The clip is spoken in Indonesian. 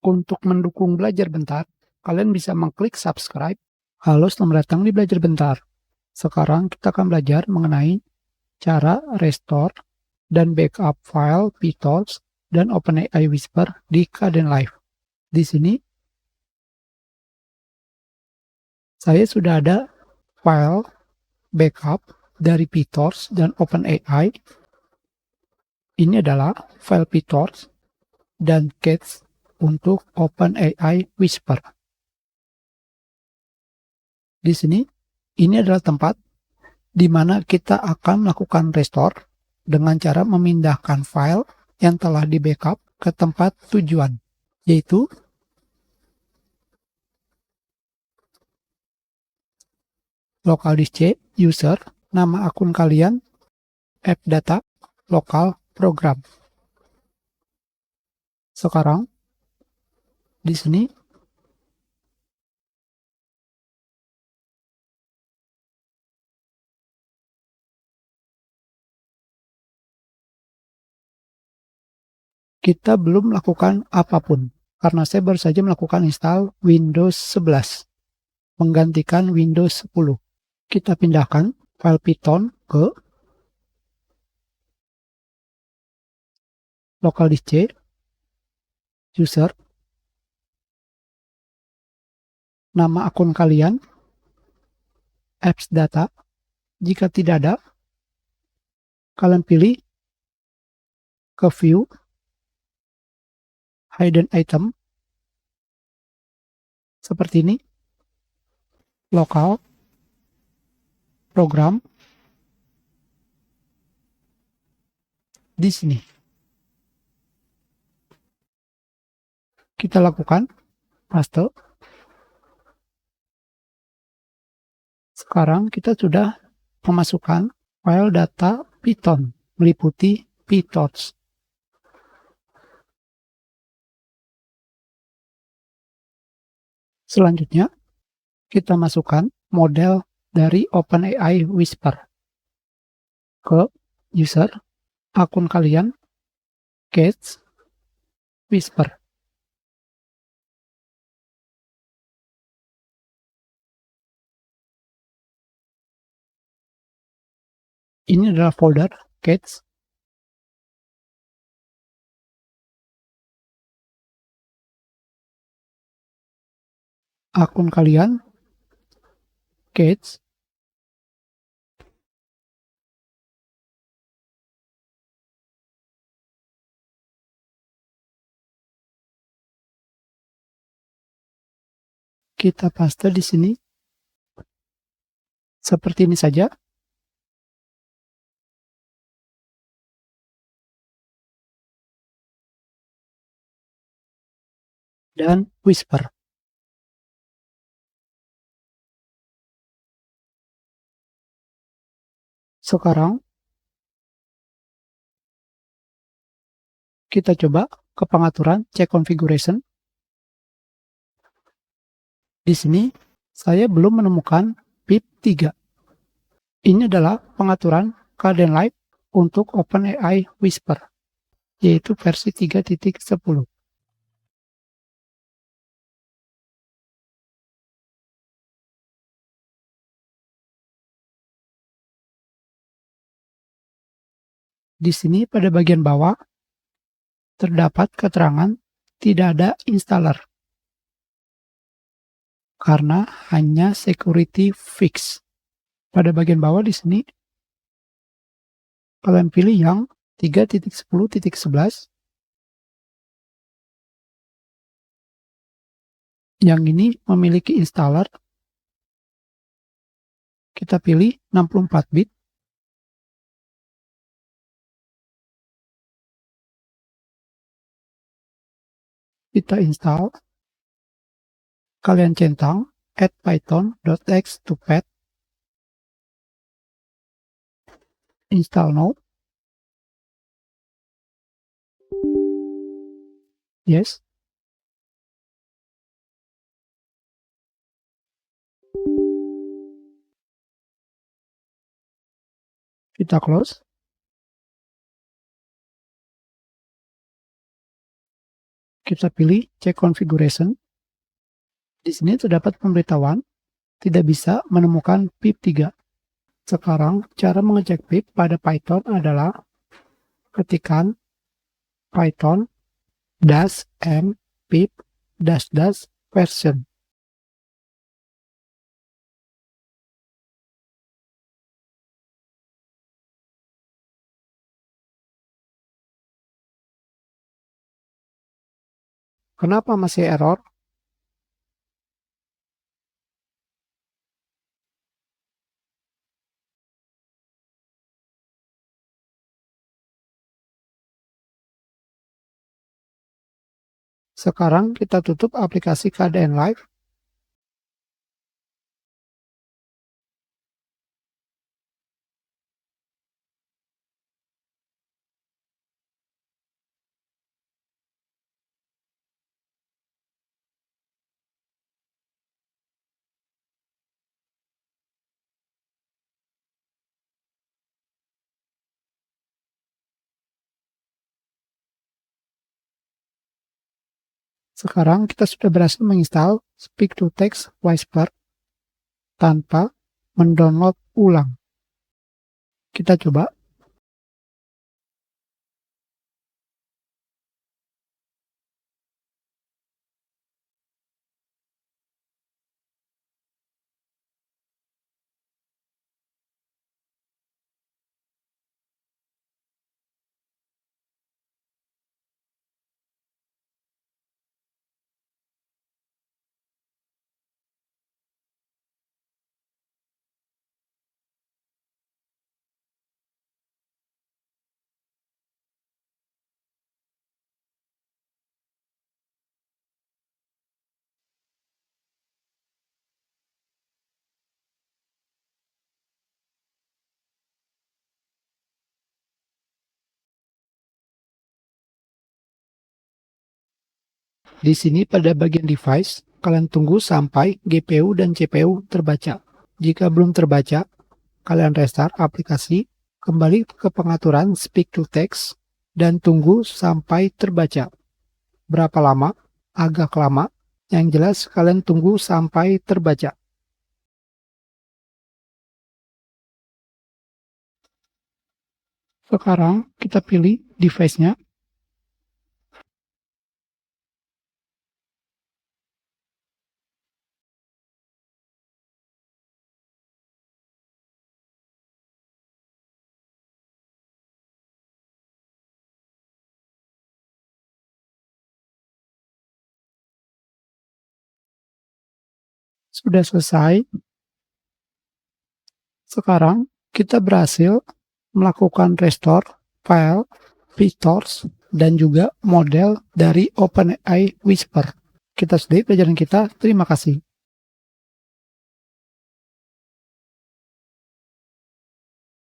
Untuk mendukung Belajar Bentar, kalian bisa mengklik subscribe. Halo, selamat datang di Belajar Bentar. Sekarang kita akan belajar mengenai cara restore dan backup file PyTorch dan OpenAI Whisper di Kdenlive. Di sini saya sudah ada file backup dari PyTorch dan OpenAI. Ini adalah file PyTorch dan cache untuk OpenAI Whisper. Di sini, ini adalah tempat di mana kita akan melakukan restore dengan cara memindahkan file yang telah di backup ke tempat tujuan, yaitu local disk C, user, nama akun kalian, app data, lokal, program. Sekarang, di sini, kita belum melakukan apapun, karena saya baru saja melakukan install Windows 11, menggantikan Windows 10. Kita pindahkan file Python ke local disk C, user, nama akun kalian, apps data. Jika tidak ada, kalian pilih ke view, hidden item, seperti ini, lokal, program, di sini. Kita lakukan paste. Sekarang kita sudah memasukkan file data Python meliputi PyTorch. Selanjutnya, kita masukkan model dari OpenAI Whisper ke user, akun kalian, cache, Whisper. Ini adalah folder cache. Akun kalian, cache, kita paste di sini. Seperti ini saja. Dan Whisper. Sekarang, kita coba ke pengaturan check configuration. Di sini, saya belum menemukan pip 3. Ini adalah pengaturan Kdenlive untuk OpenAI Whisper, yaitu versi 3.10. Di sini pada bagian bawah, terdapat keterangan tidak ada installer, karena hanya security fix. Pada bagian bawah di sini, kalian pilih yang 3.10.11. Yang ini memiliki installer. Kita pilih 64 bit. Kita install. Kalian centang add python.x to pad. Install now. Yes. Kita close. kita pilih Check Configuration. Di sini terdapat pemberitahuan tidak bisa menemukan pip3. Sekarang, cara mengecek pip pada Python adalah ketikkan Python -m pip -version. Kenapa masih error? Sekarang kita tutup aplikasi KDN Live. Sekarang kita sudah berhasil menginstal Speak-to-Text Whisper tanpa mendownload ulang. Kita coba. Di sini pada bagian device, kalian tunggu sampai GPU dan CPU terbaca. Jika belum terbaca, kalian restart aplikasi, kembali ke pengaturan Speak to Text, dan tunggu sampai terbaca. Berapa lama? Agak lama. Yang jelas kalian tunggu sampai terbaca. Sekarang kita pilih device-nya. Sudah selesai. Sekarang kita berhasil melakukan restore file, features, dan juga model dari OpenAI Whisper. Kita sudahi pelajaran kita. Terima kasih.